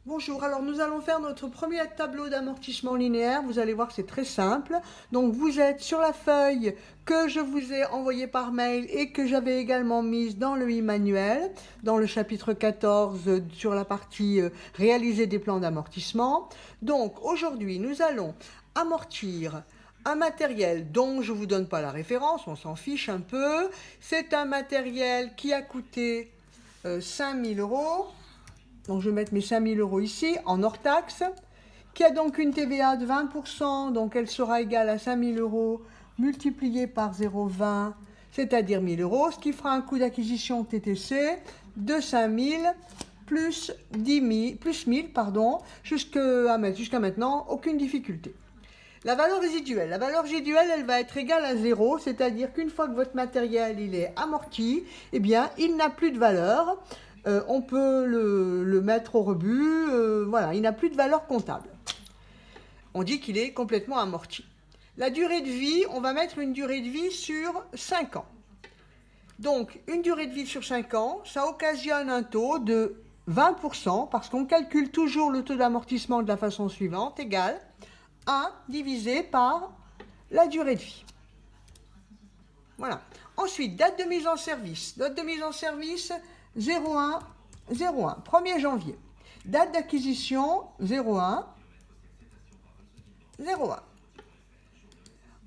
Bonjour, alors nous allons faire notre premier tableau d'amortissement linéaire. Vous allez voir, c'est très simple. Donc vous êtes sur la feuille que je vous ai envoyée par mail et que j'avais également mise dans le e-manuel, dans le chapitre 14 sur la partie réaliser des plans d'amortissement. Donc aujourd'hui, nous allons amortir un matériel dont je ne vous donne pas la référence, on s'en fiche un peu. C'est un matériel qui a coûté 5 000 €. Donc je vais mettre mes 5 000 € ici, en hors taxe, qui a donc une TVA de 20%, donc elle sera égale à 5 000 € multiplié par 0,20, c'est-à-dire 1 000 €, ce qui fera un coût d'acquisition TTC de 5 000 plus 1 000, pardon, jusqu'à maintenant, aucune difficulté. La valeur résiduelle, elle va être égale à 0, c'est-à-dire qu'une fois que votre matériel il est amorti, eh bien, il n'a plus de valeur. On peut le mettre au rebut, voilà, il n'a plus de valeur comptable. On dit qu'il est complètement amorti. La durée de vie, on va mettre une durée de vie sur 5 ans. Donc, une durée de vie sur 5 ans, ça occasionne un taux de 20%, parce qu'on calcule toujours le taux d'amortissement de la façon suivante, égal 1 divisé par la durée de vie. Voilà. Ensuite, date de mise en service. Date de mise en service, 01, 1er janvier. Date d'acquisition, 01, 01.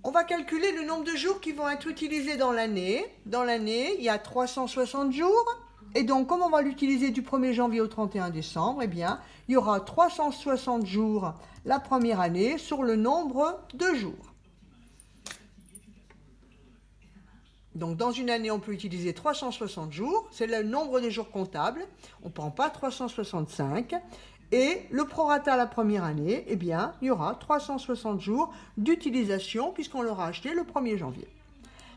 On va calculer le nombre de jours qui vont être utilisés dans l'année. Dans l'année, il y a 360 jours. Et donc, comme on va l'utiliser du 1er janvier au 31 décembre, eh bien, il y aura 360 jours la première année sur le nombre de jours. Donc, dans une année, on peut utiliser 360 jours. C'est le nombre de jours comptables. On ne prend pas 365. Et le prorata la première année, eh bien, il y aura 360 jours d'utilisation puisqu'on l'aura acheté le 1er janvier.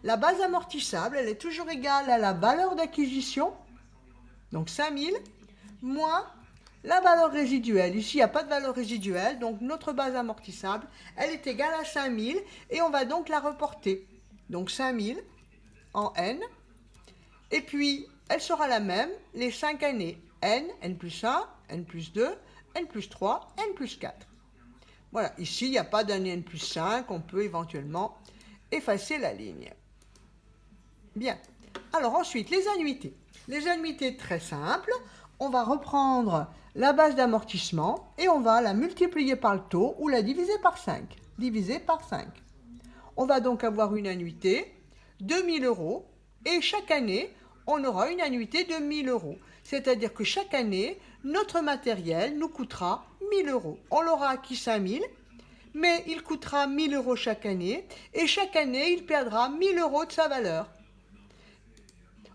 La base amortissable, elle est toujours égale à la valeur d'acquisition, donc 5000, moins la valeur résiduelle. Ici, il n'y a pas de valeur résiduelle, donc notre base amortissable, elle est égale à 5000 et on va donc la reporter. Donc 5000 en N, et puis elle sera la même les 5 années, N, N plus 1, N plus 2, N plus 3, N plus 4. Voilà, ici il n'y a pas d'année N plus 5, on peut éventuellement effacer la ligne. Bien, alors ensuite les annuités. Les annuités très simples, on va reprendre la base d'amortissement et on va la multiplier par le taux ou la diviser par 5. Diviser par 5. On va donc avoir une annuité de 1 000 € et chaque année, on aura une annuité de 1 000 €. C'est-à-dire que chaque année, notre matériel nous coûtera 1 000 €. On l'aura acquis 5 000, mais il coûtera 1 000 € chaque année et chaque année, il perdra 1 000 € de sa valeur.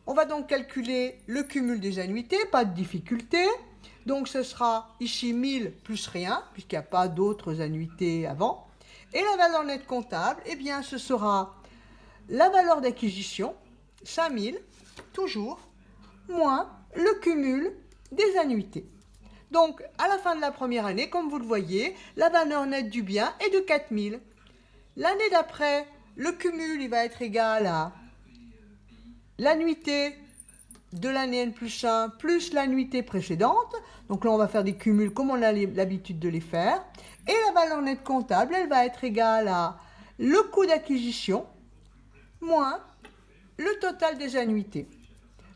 On va donc calculer le cumul des annuités, pas de difficulté. Donc ce sera ici 1000 plus rien, puisqu'il n'y a pas d'autres annuités avant. Et la valeur nette comptable, eh bien ce sera la valeur d'acquisition, 5000, toujours, moins le cumul des annuités. Donc, à la fin de la première année, comme vous le voyez, la valeur nette du bien est de 4000. L'année d'après, le cumul il va être égal à l'annuité de l'année N plus 1 plus l'annuité précédente. Donc là, on va faire des cumuls comme on a l'habitude de les faire. Et la valeur nette comptable, elle va être égale à le coût d'acquisition moins le total des annuités.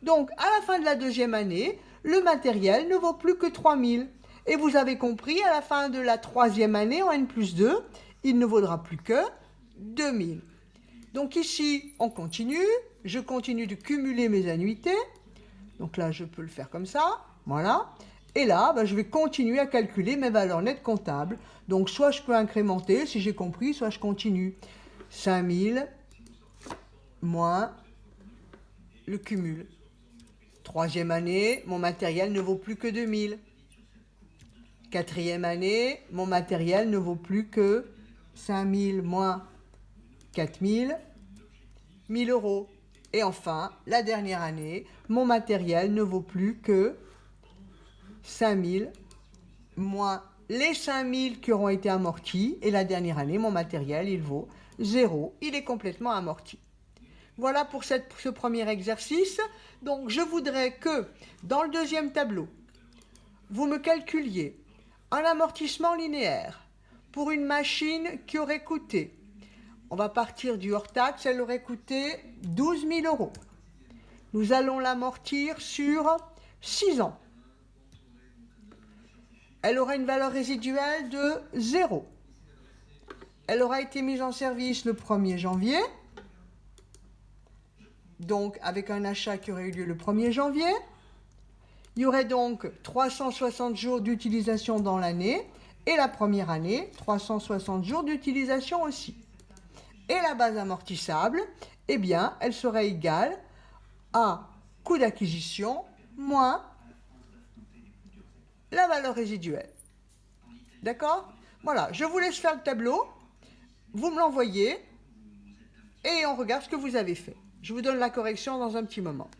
Donc, à la fin de la deuxième année, le matériel ne vaut plus que 3000. Et vous avez compris, à la fin de la troisième année, en N plus 2, il ne vaudra plus que 2000. Donc ici, on continue. Je continue de cumuler mes annuités. Donc là, je peux le faire comme ça. Voilà. Et là, je vais continuer à calculer mes valeurs nettes comptables. Donc, soit je peux incrémenter, si j'ai compris, soit je continue. 5000 moins le cumul. Troisième année, mon matériel ne vaut plus que 2000. Quatrième année, mon matériel ne vaut plus que 5000 moins 4000, 1000 €. Et enfin, la dernière année, mon matériel ne vaut plus que 5000 moins les 5000 qui auront été amortis. Et la dernière année, mon matériel, il vaut 0. Il est complètement amorti. Voilà pour ce premier exercice. Donc, je voudrais que, dans le deuxième tableau, vous me calculiez Un amortissement linéaire pour une machine qui aurait coûté, on va partir du hors-taxe, elle aurait coûté 12 000 euros. Nous allons l'amortir sur 6 ans. Elle aura une valeur résiduelle de 0. Elle aura été mise en service le 1er janvier. Donc, avec un achat qui aurait eu lieu le 1er janvier. Il y aurait donc 360 jours d'utilisation dans l'année. Et la première année, 360 jours d'utilisation aussi. Et la base amortissable, eh bien, elle serait égale à coût d'acquisition moins la valeur résiduelle. D'accord? Voilà, je vous laisse faire le tableau, vous me l'envoyez et on regarde ce que vous avez fait. Je vous donne la correction dans un petit moment.